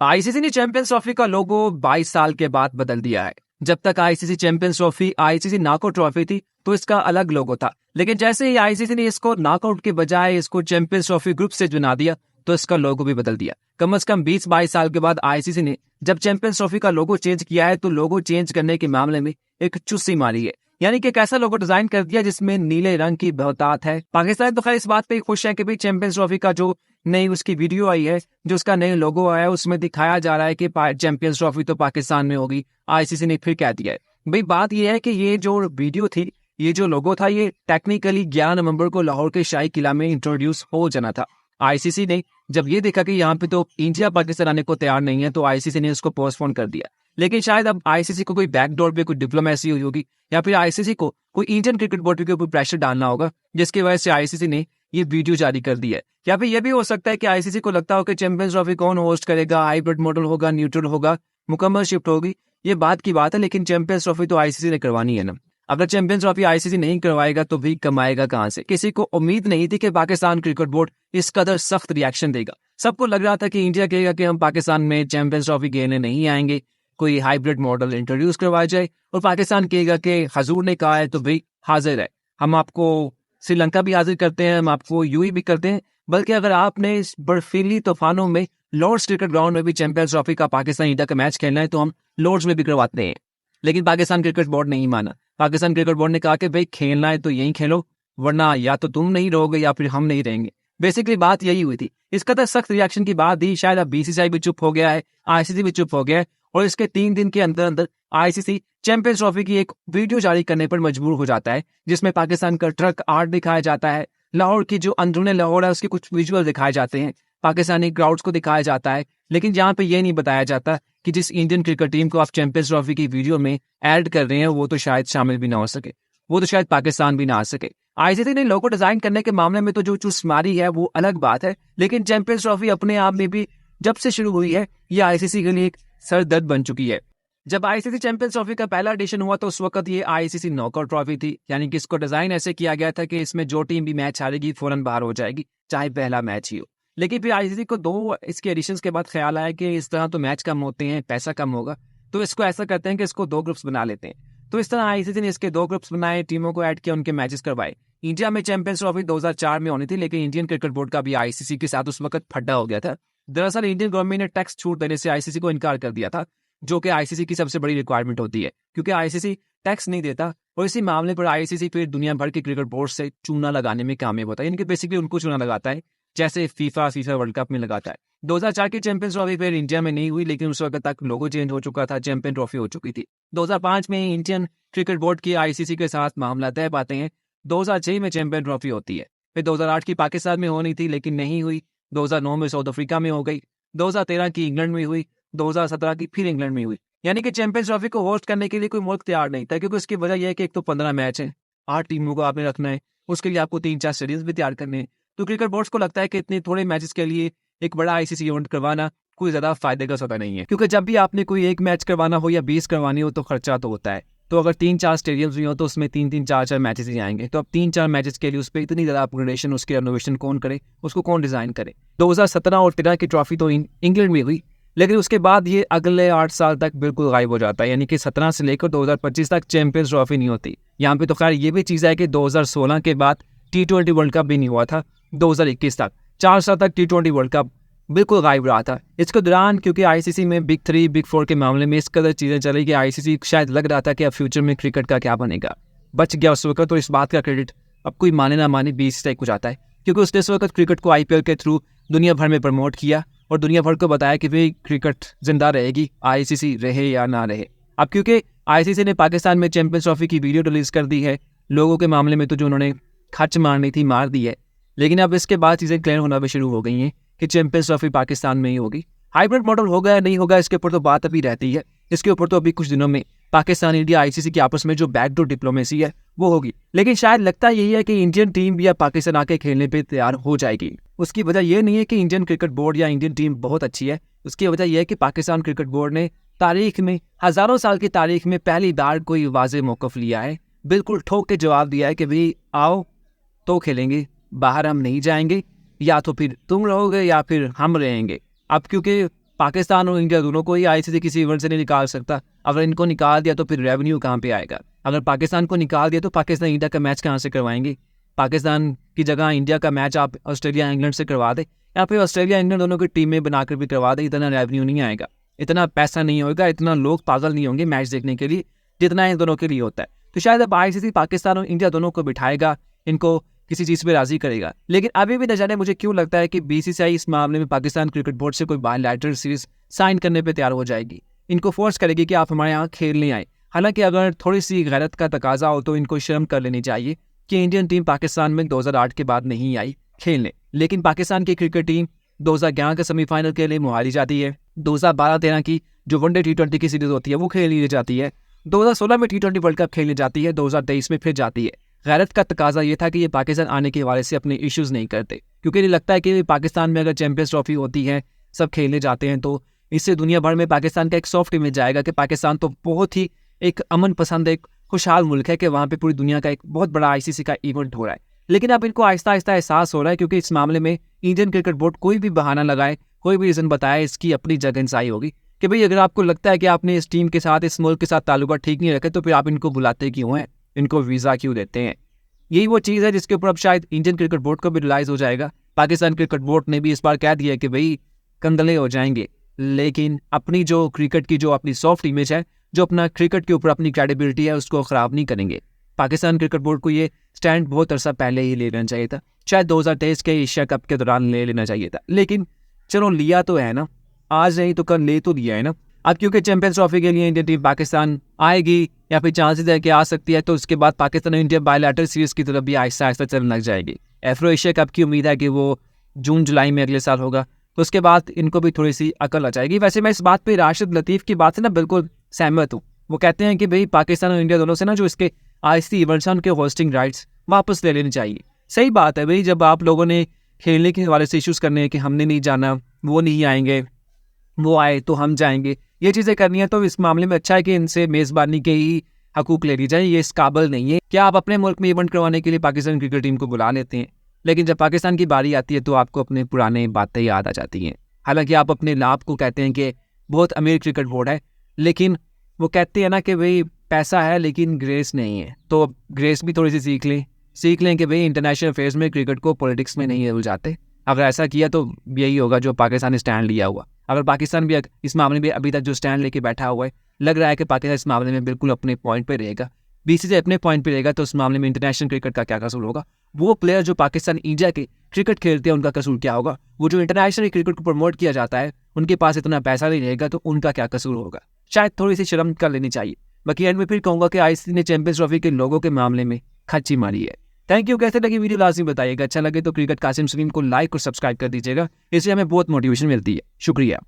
ICC ने champions trophy का लोगो 22 साल के बाद बदल दिया है। जब तक ICC champions trophy ICC knockout trophy थी तो इसका अलग लोगो था, लेकिन जैसे ही आईसीसी ने इसको नॉकआउट के बजाय इसको चैंपियंस ट्रॉफी ग्रुप से बना दिया तो इसका लोगो भी बदल दिया। कम से कम 20-22 साल के बाद आईसीसी ने जब चैंपियंस ट्रॉफी का लोगो चेंज किया है तो लोगो चेंज करने के मामले में एक चुस्सी मारी है, यानी कि एक ऐसा लोगो डिजाइन कर दिया जिसमें नीले रंग की बहुतात है। पाकिस्तान तो खैर इस बात पे खुश है कि भाई चैंपियंस ट्रॉफी का जो नई उसकी वीडियो आई है, जो उसका नया लोगो आया है, उसमें दिखाया जा रहा है कि चैंपियंस ट्रॉफी तो पाकिस्तान में होगी। आईसीसी ने फिर कह दिया है। भाई बात यह है कि ये जो वीडियो थी, ये जो लोगो था, ये टेक्निकली 11 नवंबर को लाहौर के शाही किला में इंट्रोड्यूस हो जाना था। आईसीसी ने जब ये देखा कि यहाँ पे तो इंडिया पाकिस्तान आने को तैयार नहीं है तो आईसीसी ने उसको पोस्टपोन कर दिया। लेकिन शायद अब आईसीसी को कोई बैकडोर पे कोई डिप्लोमेसी हुई होगी या फिर आईसीसी को कोई इंडियन क्रिकेट बोर्ड के ऊपर प्रेशर डालना होगा, जिसकी वजह से आईसीसी ने ये वीडियो जारी कर दी है। या फिर यह भी हो सकता है कि आईसीसी को लगता हो कि चैंपियंस ट्रॉफी कौन होस्ट करेगा, हाइब्रिड मॉडल होगा, न्यूट्रल होगा, मुकम्मल शिफ्ट होगी, ये बात की बात है। लेकिन चैंपियंस ट्रॉफी तो आईसीसी ने करवानी है ना। अगर चैंपियंस ट्रॉफी आईसीसी नहीं करवाएगा तो भी कमाएगा कहां से? किसी को उम्मीद नहीं थी कि पाकिस्तान क्रिकेट बोर्ड इस कदर सख्त रिएक्शन देगा। सबको लग रहा था कि इंडिया कहेगा कि हम पाकिस्तान में चैंपियंस ट्रॉफी खेलने नहीं आएंगे, कोई हाइब्रिड मॉडल इंट्रोड्यूस करवाया जाए, और पाकिस्तान कहेगा कि हजूर ने कहा है तो भाई हाजिर है, हम आपको श्रीलंका भी हाजिर करते हैं, हम आपको यूएई भी करते हैं, बल्कि अगर आपने इस बर्फीली तूफानों में लॉर्ड्स क्रिकेट ग्राउंड में भी चैंपियंस ट्रॉफी का पाकिस्तान इंडिया का मैच खेलना है तो हम लॉर्ड्स में भी करवाते हैं। लेकिन पाकिस्तान क्रिकेट बोर्ड नहीं माना। पाकिस्तान क्रिकेट बोर्ड ने कहा कि भाई खेलना है तो यहीं खेलो, वरना या तो तुम नहीं रहोगे या फिर हम नहीं रहेंगे। बेसिकली बात यही हुई थी। इस कदर सख्त रिएक्शन की बात ही शायद अब बीसीसीआई भी चुप हो गया है, आईसीसी भी चुप हो गया है, और इसके 3 दिन के अंदर अंदर आईसीसी चैंपियंस ट्रॉफी की एक वीडियो जारी करने पर मजबूर हो जाता है, जिसमें पाकिस्तान का ट्रक आर्ट दिखाया जाता है, लाहौर की जो अंदरूनी लाहौर है उसके कुछ विजुअल दिखाए जाते हैं, पाकिस्तानी ग्राउंड्स को दिखाया जाता है। लेकिन यहाँ पे ये नहीं बताया जाता कि जिस इंडियन क्रिकेट टीम को आप चैंपियंस ट्रॉफी की वीडियो में ऐड कर रहे हैं वो तो शायद शामिल भी ना हो सके, वो तो शायद पाकिस्तान भी ना आ सके। आईसीसी ने लोगो डिजाइन करने के मामले में तो जो चुस मारी है वो अलग बात है, लेकिन चैंपियंस ट्रॉफी अपने आप में भी जब से शुरू हुई है ये आईसीसी के लिए एक सरदर्द बन चुकी है। जब आईसीसी चैंपियंस ट्रॉफी का पहला एडिशन हुआ तो उस वक्त ये आईसीसी नॉकआउट ट्रॉफी थी, यानी कि इसको डिजाइन ऐसे किया गया था कि इसमें जो टीम भी मैच हारेगी फौरन बाहर हो जाएगी, चाहे पहला मैच ही हो। लेकिन फिर आईसीसी को 2 इसके एडिशंस के बाद ख्याल आया कि इस तरह तो मैच कम होते हैं, पैसा कम होगा, तो इसको ऐसा करते हैं कि इसको 2 ग्रुप्स बना लेते हैं। तो इस तरह आईसीसी ने इसके 2 ग्रुप्स बनाए, टीमों को ऐड किया, उनके मैचेस करवाए। इंडिया में चैंपियंस ट्रॉफी 2004 में होनी थी, लेकिन इंडियन क्रिकेट बोर्ड का भी आईसीसी के साथ उस वक्त फड्डा हो गया था। दरअसल इंडियन गवर्नमेंट ने टैक्स छूट देने से आईसीसी को इनकार कर दिया था, जो कि आईसीसी की सबसे बड़ी रिक्वायरमेंट होती है, क्योंकि आईसीसी टैक्स नहीं देता, और इसी मामले पर आईसीसी फिर दुनिया भर के क्रिकेट बोर्ड से चूना लगाने में कामयाब होता है, यानी कि बेसिकली उनको चूना लगाता है जैसे फीफा वर्ल्ड कप में लगाता है। 2004 की चैंपियंस ट्रॉफी फिर इंडिया में नहीं हुई, लेकिन उस वक्त तक लोगो चेंज हो चुका था, चैंपियन ट्रॉफी हो चुकी थी। 2005 में इंडियन क्रिकेट बोर्ड की आईसीसी के साथ मामला तय पाते हैं। 2006 में चैंपियन ट्रॉफी होती है। फिर 2008 की पाकिस्तान में होनी थी लेकिन नहीं हुई, 2009 में साउथ अफ्रीका में हो गई, 2013 की इंग्लैंड में हुई, 2017 की फिर इंग्लैंड में हुई। यानी कि चैंपियंस ट्रॉफी को होस्ट करने के लिए कोई मुल्क तैयार नहीं था, क्योंकि उसकी वजह यह है कि एक तो 15 मैच है, 8 टीमों को आपने रखना है, उसके लिए आपको 3-4 स्टेडियम्स भी तैयार करने हैं। तो क्रिकेट बोर्ड्स को लगता है कि इतने थोड़े मैचेस के लिए एक बड़ा आईसीसी इवेंट करवाना कोई ज्यादा फायदे का सौदा नहीं है, क्योंकि जब भी आपने कोई एक मैच करवाना हो या 20 करवानी हो तो खर्चा तो होता है। तो अगर 3-4 स्टेडियम्स भी हो तो उसमें 3-3, 4-4 मैचेस ही आएंगे। तो अब 3-4 मैचेस के लिए उस पर इतनी ज्यादा अपग्रेडेशन, उसके रेनोवेशन कौन करे, उसको कौन डिजाइन करे? 2017 और 13 की ट्रॉफी तो इंग्लैंड में हुई, लेकिन उसके बाद ये अगले 8 साल तक बिल्कुल गायब हो जाता है, यानी कि 17 से लेकर 2025 तक चैंपियंस ट्रॉफी नहीं होती। यहाँ पे तो खैर ये भी चीज़ है कि 2016 के बाद T20 वर्ल्ड कप भी नहीं हुआ था। 2021 तक 4 साल तक T20 वर्ल्ड कप बिल्कुल गायब रहा था। इसके दौरान क्योंकि आईसीसी में बिग 3, बिग 4 के मामले में इस कदर चीज़ें चली कि आईसीसी शायद लग रहा था कि अब फ्यूचर में क्रिकेट का क्या बनेगा, बच गया उस वक्त। तो इस बात का क्रेडिट अब कोई माने ना माने बीसीसीआई को जाता है, क्योंकि उसने इस वक्त क्रिकेट को आईपीएल के थ्रू दुनिया भर में प्रमोट किया और दुनिया भर को बताया कि भाई क्रिकेट जिंदा रहेगी, आईसीसी रहे या ना रहे। अब क्योंकि आईसीसी ने पाकिस्तान में चैंपियंस ट्रॉफी की वीडियो रिलीज कर दी है, लोगों के मामले में तो जो उन्होंने खर्च मारनी थी मार दी है, लेकिन अब इसके बाद चीज़ें क्लियर होना भी शुरू हो गई हैं कि चैंपियंस ट्रॉफी पाकिस्तान में ही होगी। हाइब्रिड मॉडल होगा या नहीं होगा इसके ऊपर तो बात अभी रहती है। इसके ऊपर तो अभी कुछ दिनों में पाकिस्तान, इंडिया, आईसीसी के आपस में जो बैकडोर डिप्लोमेसी है वो होगी। लेकिन शायद लगता यही है कि इंडियन टीम या पाकिस्तान आके खेलने पे तैयार हो जाएगी। उसकी वजह यह नहीं है कि इंडियन क्रिकेट बोर्ड या इंडियन टीम बहुत अच्छी है, उसकी वजह यह है कि पाकिस्तान क्रिकेट बोर्ड ने तारीख में, हजारों साल की तारीख में पहली बार कोई वाज़ेह मौक़िफ़ लिया है, बिल्कुल ठोक के जवाब दिया है कि भाई आओ तो खेलेंगे, बाहर हम नहीं जाएंगे, या तो फिर तुम रहोगे या फिर हम रहेंगे। अब क्योंकि पाकिस्तान और इंडिया दोनों को ही आईसीसी किसी इवेंट से नहीं निकाल सकता। अगर इनको निकाल दिया तो फिर रेवेन्यू कहाँ पे आएगा? अगर पाकिस्तान को निकाल दिया तो पाकिस्तान इंडिया का मैच कहाँ से करवाएंगे? पाकिस्तान की जगह इंडिया का मैच आप ऑस्ट्रेलिया इंग्लैंड से करवा दे, या फिर ऑस्ट्रेलिया इंग्लैंड दोनों की टीमें बनाकर भी करवा दे, इतना रेवेन्यू नहीं आएगा, इतना पैसा नहीं होगा, इतना लोग पागल नहीं होंगे मैच देखने के लिए जितना इन दोनों के लिए होता है। तो शायद अब आईसीसी पाकिस्तान और इंडिया दोनों को बिठाएगा, इनको किसी चीज़ पे राजी करेगा। लेकिन अभी भी न जाने मुझे क्यों लगता है कि बीसीसीआई इस मामले में पाकिस्तान क्रिकेट बोर्ड से कोई बायलैटरल सीरीज साइन करने पे तैयार हो जाएगी, इनको फोर्स करेगी कि आप हमारे यहाँ खेलने आए। हालांकि अगर थोड़ी सी गैरत का तकाजा हो तो इनको शर्म कर लेनी चाहिए कि इंडियन टीम पाकिस्तान में 2008 के बाद नहीं आई खेलने, लेकिन पाकिस्तान की क्रिकेट टीम 2011 के सेमीफाइनल के लिए मुहारी जाती है, 2012-13 की जो वनडे T20 की सीरीज होती है वो खेली जाती है, 2016 में T20 वर्ल्ड कप खेलने जाती है, 2023 में फिर जाती है। गैरत का तकाजा ये था कि ये पाकिस्तान आने के हवाले से अपने इश्यूज़ नहीं करते, क्योंकि ये लगता है कि पाकिस्तान में अगर चैंपियंस ट्रॉफी होती है, सब खेलने जाते हैं, तो इससे दुनिया भर में पाकिस्तान का एक सॉफ्ट इमेज आएगा कि पाकिस्तान तो बहुत ही एक अमन पसंद, एक खुशहाल मुल्क है, कि वहाँ पे पूरी दुनिया का एक बहुत बड़ा आईसीसी का इवेंट हो रहा है। लेकिन अब इनको आहिस्ता आहिस्ता एहसास हो रहा है, क्योंकि इस मामले में इंडियन क्रिकेट बोर्ड कोई भी बहाना लगाए, कोई भी रीज़न बताए, इसकी अपनी जगहंसाई होगी कि भाई अगर आपको लगता है कि आपने इस टीम के साथ, इस मुल्क के साथ ताल्लुका ठीक नहीं रखे, तो फिर आप इनको बुलाते क्यों हैं, इनको वीज़ा क्यों देते हैं? यही वो चीज़ है जिसके ऊपर अब शायद इंडियन क्रिकेट बोर्ड को भी रियलाइज़ हो जाएगा। पाकिस्तान क्रिकेट बोर्ड ने भी इस बार कह दिया कि भाई कंदले हो जाएंगे, लेकिन अपनी जो क्रिकेट की जो अपनी सॉफ्ट इमेज है, जो अपना क्रिकेट के ऊपर अपनी क्रेडिबिलिटी है, उसको ख़राब नहीं करेंगे। पाकिस्तान क्रिकेट बोर्ड को ये स्टैंड बहुत अरसा पहले ही ले लेना चाहिए था, शायद 2023 के एशिया कप के दौरान ले लेना चाहिए था, लेकिन चलो लिया तो है ना, आज नहीं तो कल ले तो लिया है ना। अब क्योंकि चैंपियंस ट्रॉफी के लिए इंडियन टीम पाकिस्तान आएगी या फिर चांसेस है कि आ सकती है, तो उसके बाद पाकिस्तान और इंडिया बायलैटरल सीरीज की तरफ भी आहिस्ता आहिस्ता चलने लग जाएगी। एफ्रो एशिया कप की उम्मीद है कि वो जून जुलाई में अगले साल होगा, तो उसके बाद इनको भी थोड़ी सी अकल आ जाएगी। वैसे मैं इस बात पे राशिद लतीफ़ की बात से ना बिल्कुल सहमत हूँ। वो कहते हैं कि भाई पाकिस्तान और इंडिया दोनों से ना जो इसके आईसीसी इवेंट्स हैं उनके होस्टिंग राइट्स वापस ले लेने चाहिए। सही बात है भाई, जब आप लोगों ने खेलने के हवाले से इश्यूज़ करने हैं कि हमने नहीं जाना, वो नहीं आएंगे, वो आए तो हम जाएंगे, ये चीज़ें करनी है, तो इस मामले में अच्छा है कि इनसे मेज़बानी के ही हकूक़ ले ली जाए। ये इस काबिल नहीं है क्या आप अपने मुल्क में इवेंट करवाने के लिए पाकिस्तान क्रिकेट टीम को बुला लेते हैं, लेकिन जब पाकिस्तान की बारी आती है तो आपको अपने पुराने बातें याद आ जाती हैं। हालांकि आप अपने लाभ को कहते हैं कि बहुत अमीर क्रिकेट बोर्ड है, लेकिन वो कहते हैं ना कि भाई पैसा है लेकिन ग्रेस नहीं है, तो ग्रेस भी थोड़ी सी सीख लें कि भाई इंटरनेशनल अफेयर्स में क्रिकेट को पॉलिटिक्स में नहीं उलझाते। अगर ऐसा किया तो यही होगा जो पाकिस्तान ने स्टैंड लिया हुआ। अगर पाकिस्तान भी इस मामले में अभी तक जो स्टैंड लेके बैठा हुआ है, लग रहा है कि पाकिस्तान इस मामले में बिल्कुल अपने पॉइंट पे रहेगा, बीसीसीआई अपने पॉइंट पे रहेगा, तो उस मामले में इंटरनेशनल क्रिकेट का क्या कसूर होगा? वो प्लेयर जो पाकिस्तान इंडिया के क्रिकेट खेलते हैं उनका कसूर क्या होगा? वो जो इंटरनेशनल क्रिकेट को प्रमोट किया जाता है उनके पास इतना पैसा नहीं रहेगा, तो उनका क्या कसूर होगा? शायद थोड़ी सी शर्म कर लेनी चाहिए। बाकी एंड में फिर कहूँगा कि आईसीसी ने चैंपियंस ट्रॉफी के लोगों के मामले में खच्ची मारी है। Thank you. कैसे लगी वीडियो लाजमी बताइएगा। अच्छा लगे तो क्रिकेट कासिम सलीम को लाइक और सब्सक्राइब कर दीजिएगा, इससे हमें बहुत मोटिवेशन मिलती है। शुक्रिया।